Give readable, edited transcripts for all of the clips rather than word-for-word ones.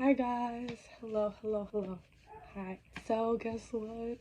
Hi guys, hello. Hi. So guess what?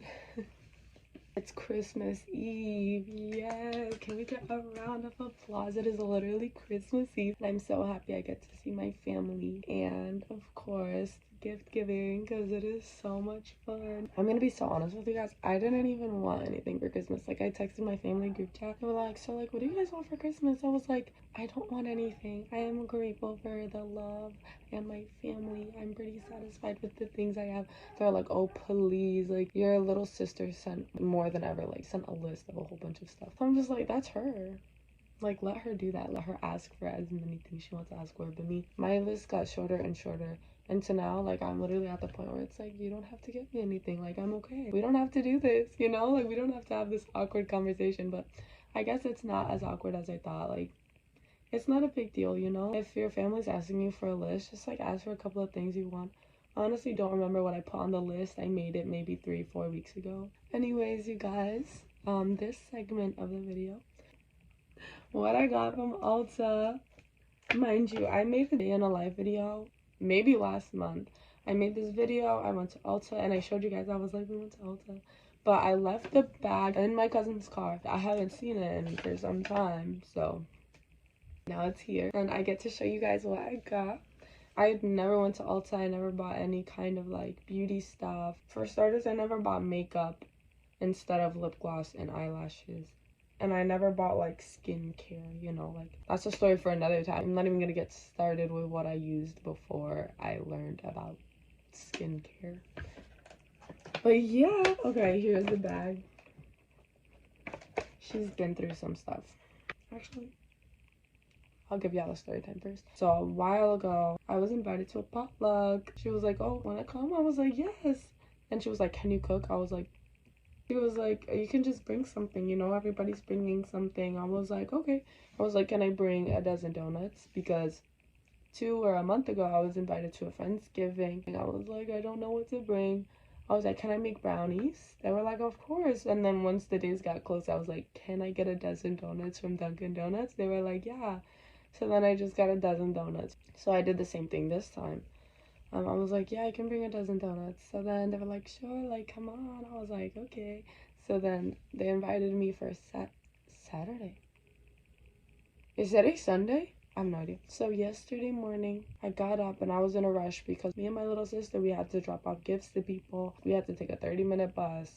It's Christmas Eve. Yes, can we get a round of applause? It is literally Christmas Eve, and I'm so happy I get to see my family and of course gift giving because it is so much fun. I'm gonna be so honest with you guys, I didn't even want anything for Christmas. Like, I texted my family group chat and were like, so like, what do you guys want for Christmas? I was like, I don't want anything. I am grateful for the love and my family. I'm pretty satisfied with the things I have. They're like, oh please, like, your little sister sent more than ever, like sent a list of a whole bunch of stuff. So I'm just like, that's her. Like, let her do that. Let her ask for as many things she wants to ask for. But me, my list got shorter and shorter. And to now, like, I'm literally at the point where it's like, you don't have to get me anything. Like, I'm okay. We don't have to do this, you know? Like, we don't have to have this awkward conversation. But I guess it's not as awkward as I thought. Like, it's not a big deal, you know? If your family's asking you for a list, just, like, ask for a couple of things you want. I honestly don't remember what I put on the list. I made it maybe 3-4 weeks ago. Anyways, you guys, this segment of the video, what I got from Ulta. Mind you, I made a day in a live video maybe last month. I made this video, I went to Ulta, and I showed you guys, I was like, we went to Ulta. But I left the bag in my cousin's car. I haven't seen it in for some time, so now it's here. And I get to show you guys what I got. I never went to Ulta. I never bought any kind of like beauty stuff. For starters, I never bought makeup instead of lip gloss and eyelashes. And I never bought like skincare, you know, like that's a story for another time. I'm not even gonna get started with what I used before I learned about skincare. But yeah, okay, here's the bag. She's been through some stuff. Actually, I'll give y'all a story time first. So a while ago, I was invited to a potluck. She was like, oh, wanna come? I was like, yes. And she was like, can you cook? I was like, she was like, you can just bring something, you know, everybody's bringing something. I was like, okay. I was like, can I bring a dozen donuts? Because 2 or a month ago, I was invited to a Friendsgiving. And I was like, I don't know what to bring. I was like, can I make brownies? They were like, of course. And then once the days got close, I was like, can I get a dozen donuts from Dunkin' Donuts? They were like, yeah. So then I just got a dozen donuts. So I did the same thing this time. I was like, yeah, I can bring a dozen donuts. So then they were like, sure, like, come on. I was like, okay. So then they invited me for Saturday. Is today Sunday? I have no idea. So yesterday morning, I got up and I was in a rush because me and my little sister, we had to drop off gifts to people. We had to take a 30-minute bus,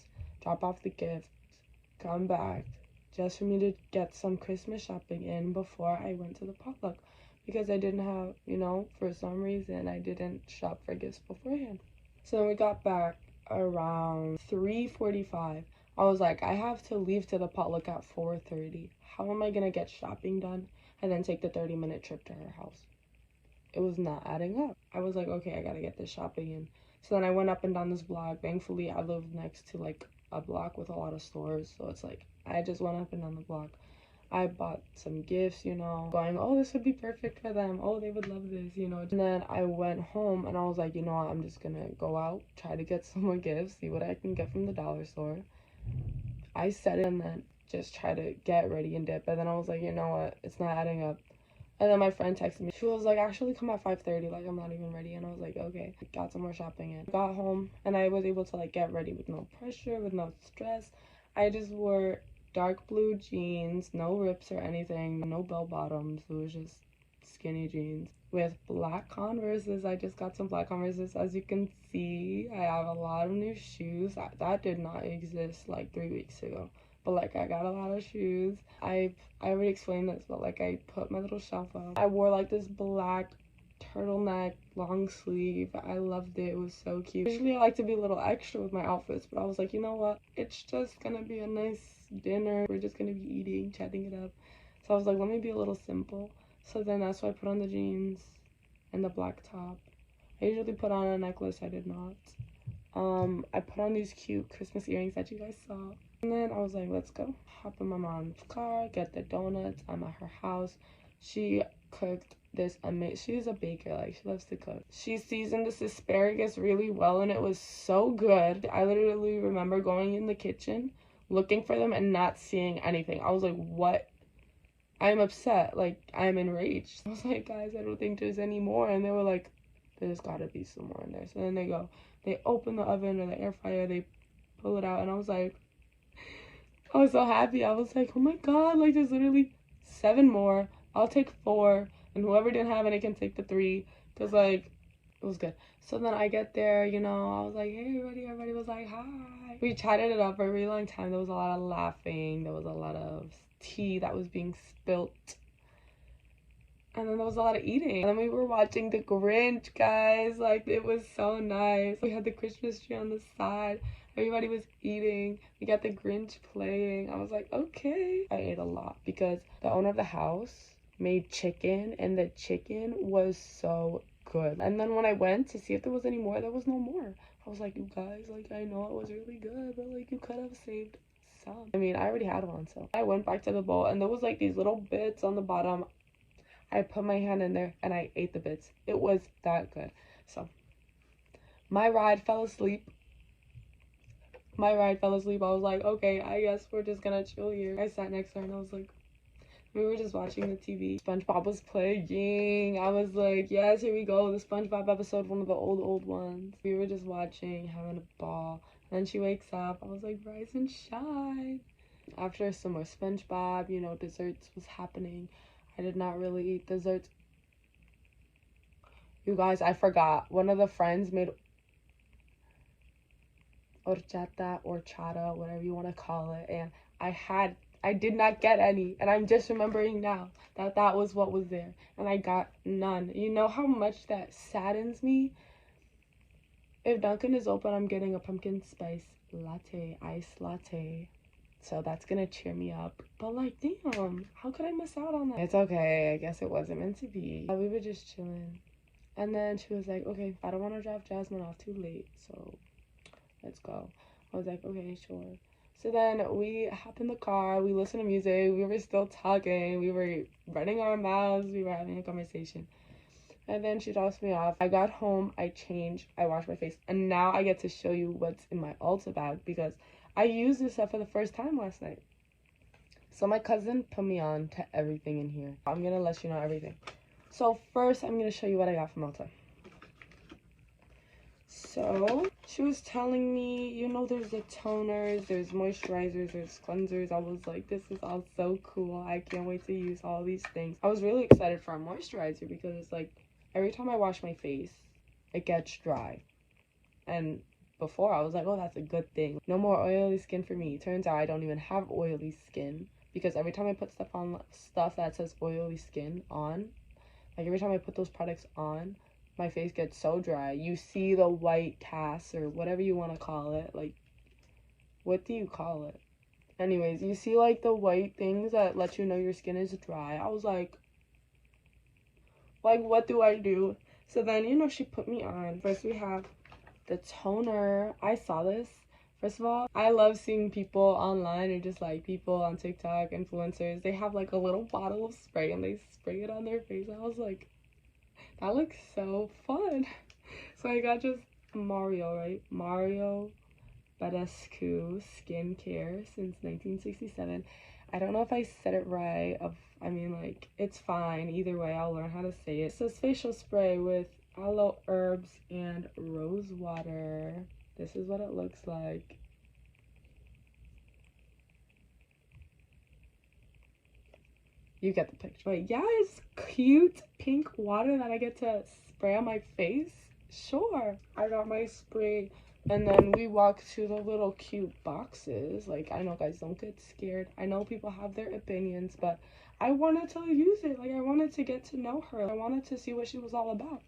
drop off the gifts, come back, just for me to get some Christmas shopping in before I went to the potluck. Because I didn't have, you know, for some reason, I didn't shop for gifts beforehand. So then we got back around 3:45. I was like, I have to leave to the potluck at 4:30. How am I going to get shopping done and then take the 30-minute trip to her house? It was not adding up. I was like, okay, I got to get this shopping in. So then I went up and down this block. Thankfully, I live next to like a block with a lot of stores. So it's like, I just went up and down the block. I bought some gifts, you know, going, oh, this would be perfect for them. Oh, they would love this, you know. And then I went home and I was like, you know what, I'm just gonna go out, try to get some more gifts, see what I can get from the dollar store. I said it and then just try to get ready and dip. And then I was like, you know what, it's not adding up. And then my friend texted me. She was like, actually come at 5:30, like I'm not even ready. And I was like, okay. Got some more shopping in. Got home and I was able to like get ready with no pressure, with no stress. I just wore dark blue jeans, no rips or anything, no bell bottoms. It was just skinny jeans with black Converses. I just got some black Converses. As you can see, I have a lot of new shoes. That did not exist like 3 weeks ago. But like, I got a lot of shoes. I already explained this, but like, I put my little shelf up. I wore like this black turtleneck long sleeve. I loved it. It was so cute. Usually I like to be a little extra with my outfits, but I was like, you know what, it's just gonna be a nice dinner. We're just gonna be eating, chatting it up. So I was like, let me be a little simple. So then that's why I put on the jeans and the black top. I usually put on a necklace. I did not. I put on these cute Christmas earrings that you guys saw. And then I was like, let's go. Hop in my mom's car, get the donuts. I'm at her house. She cooked this amazing, she's a baker, like she loves to cook. She seasoned this asparagus really well and it was so good. I literally remember going in the kitchen, looking for them and not seeing anything. I was like, what? I'm upset, like I'm enraged. I was like, guys, I don't think there's any more. And they were like, there's gotta be some more in there. So then they open the oven or the air fryer, they pull it out, and I was so happy. I was like, oh my god, like there's literally 7 more. I'll take 4, and whoever didn't have any can take the 3, because like it was good. So then I get there, you know, I was like, hey everybody was like, hi. We chatted it up for a really long time. There was a lot of laughing, there was a lot of tea that was being spilt, and then there was a lot of eating. And then we were watching The Grinch, guys. Like, it was so nice. We had the Christmas tree on the side. Everybody was eating. We got The Grinch playing. I was like, okay. I ate a lot because the owner of the house made chicken, and the chicken was so good. And then when I went to see if there was any more, there was no more. I was like, you guys, like, I know it was really good, but like, you could have saved some. I mean, I already had one, so I went back to the bowl, and there was like these little bits on the bottom. I put my hand in there and I ate the bits. It was that good. So my ride fell asleep. I was like, okay, I guess we're just gonna chill here. I sat next to her and I was like, we were just watching the TV. SpongeBob was playing. I was like, yes, here we go. The SpongeBob episode, one of the old ones. We were just watching, having a ball. And then she wakes up. I was like, rise and shine. After some more SpongeBob, you know, desserts was happening. I did not really eat desserts. You guys, I forgot. One of the friends made horchata, whatever you want to call it. And I did not get any. And I'm just remembering now that that was what was there. And I got none. You know how much that saddens me? If Dunkin' is open, I'm getting a pumpkin spice latte, iced latte. So that's gonna cheer me up. But like, damn, how could I miss out on that? It's okay. I guess it wasn't meant to be. We were just chilling. And then she was like, okay, I don't want to drop Jasmine off too late, so let's go. I was like, okay, sure. So then we hop in the car. We listen to music. We were still talking. We were running our mouths. We were having a conversation. And then she drops me off. I got home. I changed. I washed my face. And now I get to show you what's in my Ulta bag because I used this stuff for the first time last night. So my cousin put me on to everything in here. I'm going to let you know everything. So first, I'm going to show you what I got from Ulta. So she was telling me, you know, there's the toners, there's moisturizers, there's cleansers. I was like, this is all so cool. I can't wait to use all these things. I was really excited for a moisturizer because it's like every time I wash my face, it gets dry. And before I was like, oh, that's a good thing. No more oily skin for me. Turns out I don't even have oily skin because every time I put stuff that says oily skin on, like every time I put those products on, my face gets so dry. You see the white cast or whatever you want to call it. Like, what do you call it? Anyways, you see like the white things that let you know your skin is dry. I was like, what do I do? So then, you know, she put me on. First we have the toner. I saw this. First of all, I love seeing people online or just like people on TikTok, influencers. They have like a little bottle of spray and they spray it on their face. I was like, that looks so fun. So I got just Mario, right? Mario Badescu Skincare since 1967. I don't know if I said it right. I mean, like, it's fine. Either way, I'll learn how to say it. It says facial spray with aloe herbs and rose water. This is what it looks like. You get the picture. But yeah, it's cute pink water that I get to spray on my face. Sure. I got my spray. And then we walk to the little cute boxes. Like, I know, guys, don't get scared. I know people have their opinions, but I wanted to use it. Like, I wanted to get to know her. I wanted to see what she was all about.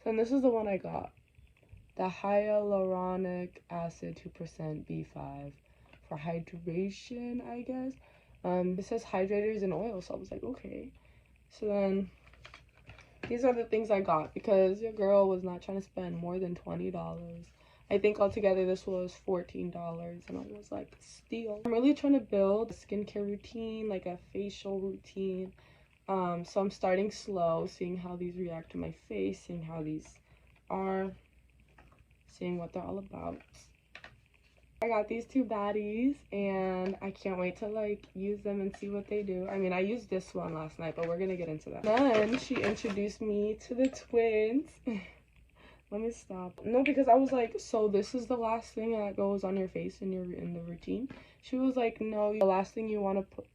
So, and this is the one I got. The hyaluronic acid 2% B5 for hydration, I guess. It says hydrators and oil, so I was like, okay. So then these are the things I got because your girl was not trying to spend more than $20. I think altogether this was $14, and I was like, steal. I'm really trying to build a skincare routine, like a facial routine. So I'm starting slow, seeing how these react to my face, seeing how these are, seeing what they're all about. I got these 2 baddies and I can't wait to like use them and see what they do. I mean, I used this one last night, but we're gonna get into that. Then she introduced me to the twins. Let me stop. No, because I was like, so this is the last thing that goes on your face in the routine. She was like, no, the last thing you want to put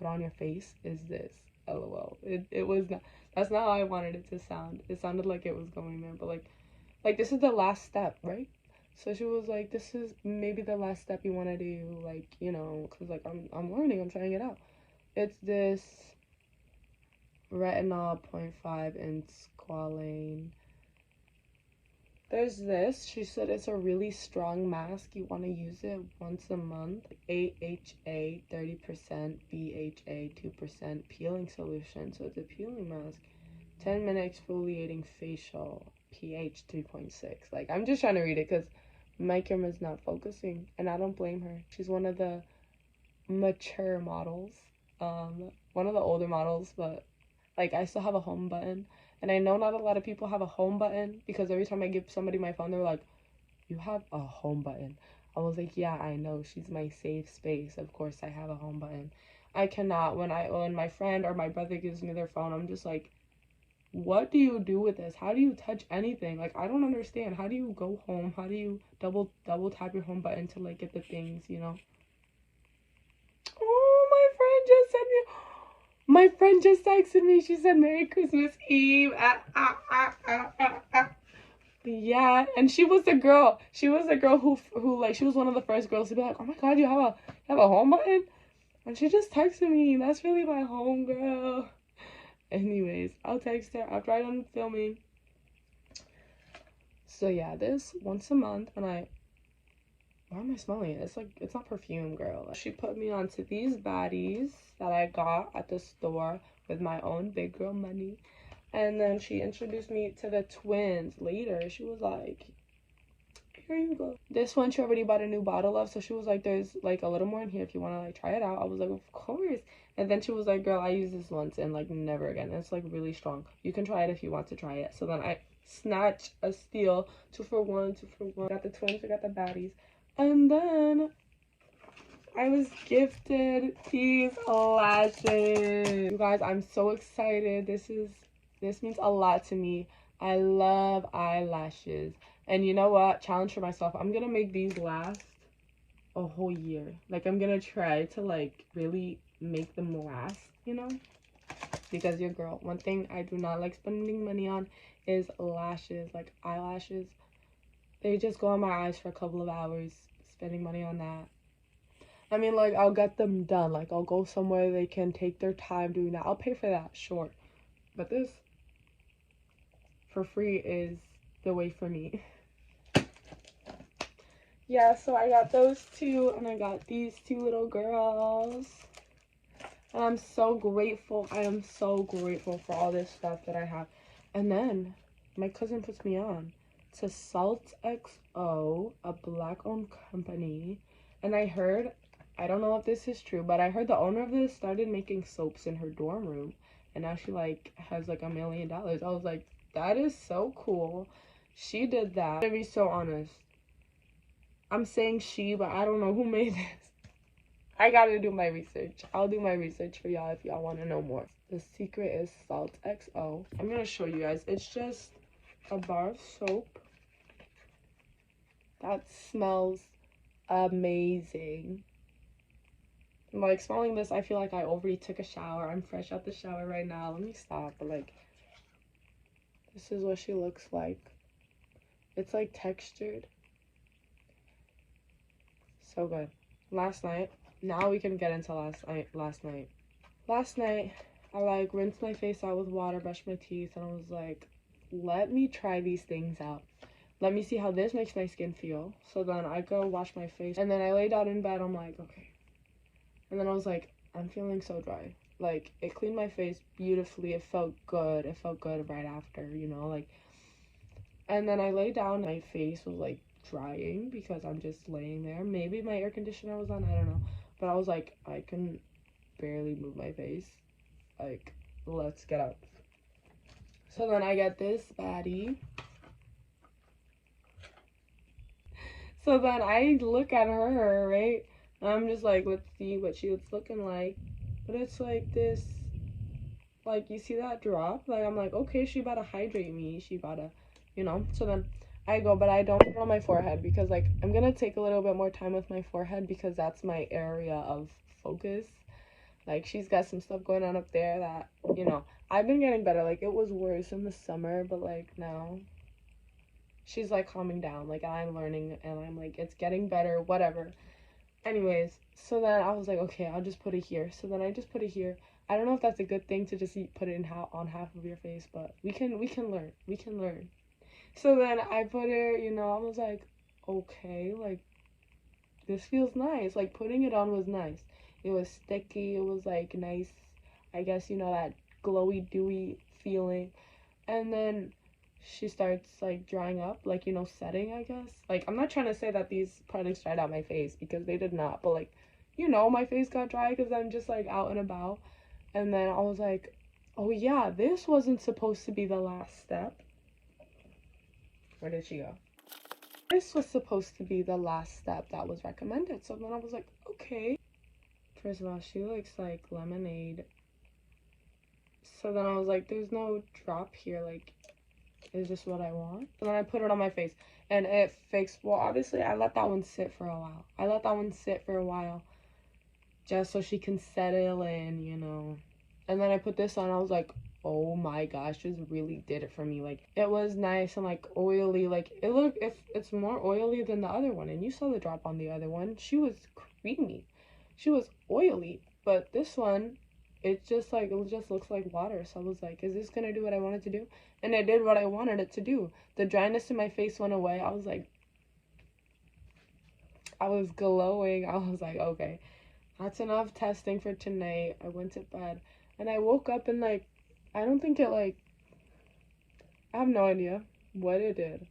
on your face is this. LOL. It was not. That's not how I wanted it to sound. It sounded like it was going there, but like this is the last step, right? So she was like, this is maybe the last step you want to do, like, you know, because like I'm learning, I'm trying it out. It's this retinol 0.5 and squalane. There's this. She said it's a really strong mask. You want to use it once a month. AHA 30%, BHA 2% peeling solution. So it's a peeling mask. 10-minute exfoliating facial. pH 3.6. Like, I'm just trying to read it because my camera's not focusing, and I don't blame her. She's one of the mature models. One of the older models, but like I still have a home button. And I know not a lot of people have a home button because every time I give somebody my phone, they're like, you have a home button. I was like, yeah, I know. She's my safe space. Of course I have a home button. I cannot, when my friend or my brother gives me their phone, I'm just like, what do you do with this? How do you touch anything? Like, I don't understand. How do you go home? How do you double tap your home button to like get the things, you know? Oh, my friend just texted me. She said, Merry Christmas Eve. Yeah, and she was the girl. She was the girl who like, she was one of the first girls to be like, oh my God, you have a home button? And she just texted me. That's really my home girl. Anyways, I'll text her after I'm done filming. So yeah, this once a month, and why am I smelling it? It's like, it's not perfume, girl. She put me onto these baddies that I got at the store with my own big girl money. And then she introduced me to the twins later. She was like, here you go. This one she already bought a new bottle of, so she was like, there's like a little more in here if you want to like try it out. I was like, of course. And then she was like, girl, I used this once and like never again. It's like really strong. You can try it if you want to try it. So then I snatched a steal, 2 for 1, 2 for 1. Got the twins, I got the baddies. And then I was gifted these lashes. You guys, I'm so excited. This means a lot to me. I love eyelashes. And you know what? Challenge for myself. I'm gonna make these last a whole year. Like, I'm gonna try to like really make them last, you know? Because your girl, one thing I do not like spending money on is lashes. Like, eyelashes, they just go on my eyes for a couple of hours. Spending money on that. I mean, like, I'll get them done. Like, I'll go somewhere they can take their time doing that. I'll pay for that, sure. But this, for free, is the way for me. Yeah, so I got those two, and I got these 2 little girls. And I'm so grateful. I am so grateful for all this stuff that I have. And then my cousin puts me on to Salt XO, a black-owned company. And I heard, I don't know if this is true, but I heard the owner of this started making soaps in her dorm room. And now she like has like $1 million. I was like, that is so cool. She did that. To be so honest, I'm saying she, but I don't know who made this. I gotta do my research. I'll do my research for y'all if y'all want to know more. The secret is Salt XO. I'm gonna show you guys. It's just a bar of soap that smells amazing. Like, smelling this, I feel like I already took a shower. I'm fresh out the shower right now. Let me stop. But like, this is what she looks like. It's like textured. So good. Last night, now we can get into last night, I like rinsed my face out with water, brushed my teeth, and I was like, let me try these things out. Let me see how this makes my skin feel. So then I go wash my face, and then I lay down in bed. I'm like, okay. And then I was like, I'm feeling so dry. Like, it cleaned my face beautifully. It felt good. It felt good right after, you know, like. And then I lay down. My face was like drying because I'm just laying there. Maybe my air conditioner was on, I don't know. But I was like, I can barely move my face. Like, let's get up. So then I get this baddie. So then I look at her, right? And I'm just like, let's see what she was looking like. But it's like this like, you see that drop? Like, I'm like, okay, she about to hydrate me. She about to, you know? So then I go, but I don't put it on my forehead because, like, I'm gonna take a little bit more time with my forehead because that's my area of focus. Like, she's got some stuff going on up there that, you know, I've been getting better. Like, it was worse in the summer, but, like, now she's, like, calming down. Like, I'm learning, and I'm, like, it's getting better, whatever. Anyways, so then I was like, okay, I'll just put it here. So then I just put it here. I don't know if that's a good thing to just put it on half of your face, but we can learn. We can learn. So then I put it, you know, I was like, okay, like, this feels nice. Like, putting it on was nice. It was sticky. It was, like, nice. I guess, you know, that glowy, dewy feeling. And then she starts, like, drying up, like, you know, setting, I guess. Like, I'm not trying to say that these products dried out my face because they did not. But, like, you know, my face got dry because I'm just, like, out and about. And then I was like, oh, yeah, this wasn't supposed to be the last step. Where did she go? This was supposed to be the last step that was recommended. So then I was like, okay. First of all, she looks like lemonade. So then I was like, there's no drop here. Like, is this what I want? And then I put it on my face. And it fixed. Well, obviously, I let that one sit for a while. Just so she can settle in, you know. And then I put this on. I was like, oh my gosh, this really did it for me. Like, it was nice and, like, oily. Like, it's more oily than the other one. And you saw the drop on the other one. She was creamy. She was oily. But this one, it just looks like water. So I was like, is this gonna do what I wanted to do? And it did what I wanted it to do. The dryness in my face went away. I was like, I was glowing. I was like, okay, that's enough testing for tonight. I went to bed. And I woke up and, like, I don't think it, like, I have no idea what it did.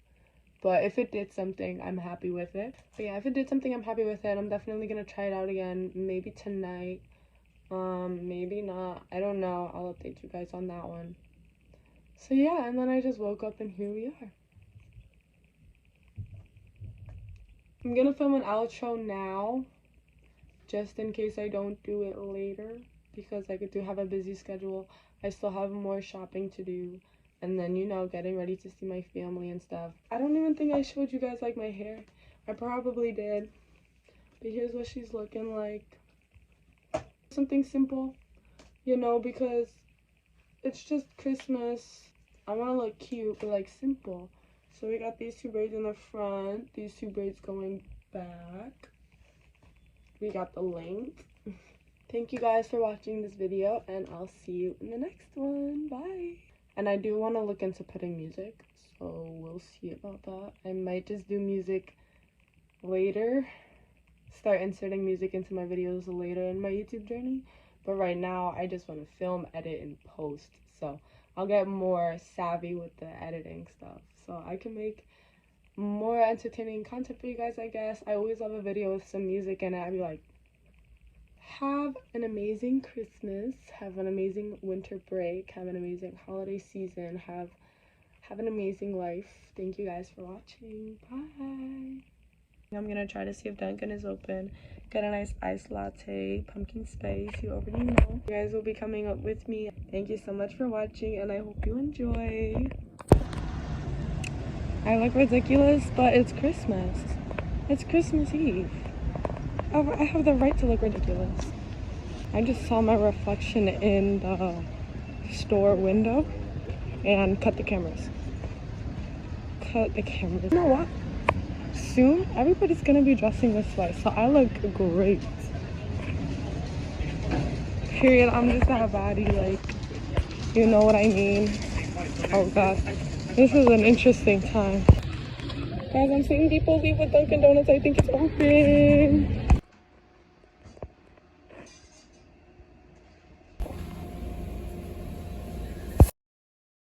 But if it did something, I'm happy with it. But yeah, if it did something, I'm happy with it. I'm definitely going to try it out again. Maybe tonight. Maybe not. I don't know. I'll update you guys on that one. So yeah, and then I just woke up and here we are. I'm going to film an outro now. Just in case I don't do it later. Because I do have a busy schedule. I still have more shopping to do. And then, you know, getting ready to see my family and stuff. I don't even think I showed you guys, like, my hair. I probably did. But here's what she's looking like. Something simple, you know, because it's just Christmas. I want to look cute, but, like, simple. So we got these two braids in the front. These two braids going back. We got the length. Thank you guys for watching this video, and I'll see you in the next one. Bye. And I do want to look into putting music, so we'll see about that. I might just do music later. Start inserting music into my videos later in my YouTube journey. But right now, I just want to film, edit, and post. So I'll get more savvy with the editing stuff. So I can make more entertaining content for you guys, I guess. I always love a video with some music in it. I'd be like, have an amazing Christmas, have an amazing winter break, have an amazing holiday season, have an amazing life. Thank you guys for watching. Bye. I'm gonna try to see if Dunkin' is open. Get a nice iced latte, pumpkin spice, you already know. You guys will be coming up with me. Thank you so much for watching, and I hope you enjoy. I look ridiculous, but it's Christmas. It's Christmas Eve. I have the right to look ridiculous. I just saw my reflection in the store window and cut the cameras. You know what? Soon, everybody's gonna be dressing this way, so I look great. Period. I'm just that baddie, like, you know what I mean. Oh god, this is an interesting time. Guys, I'm seeing people leave with Dunkin' Donuts. I think it's open.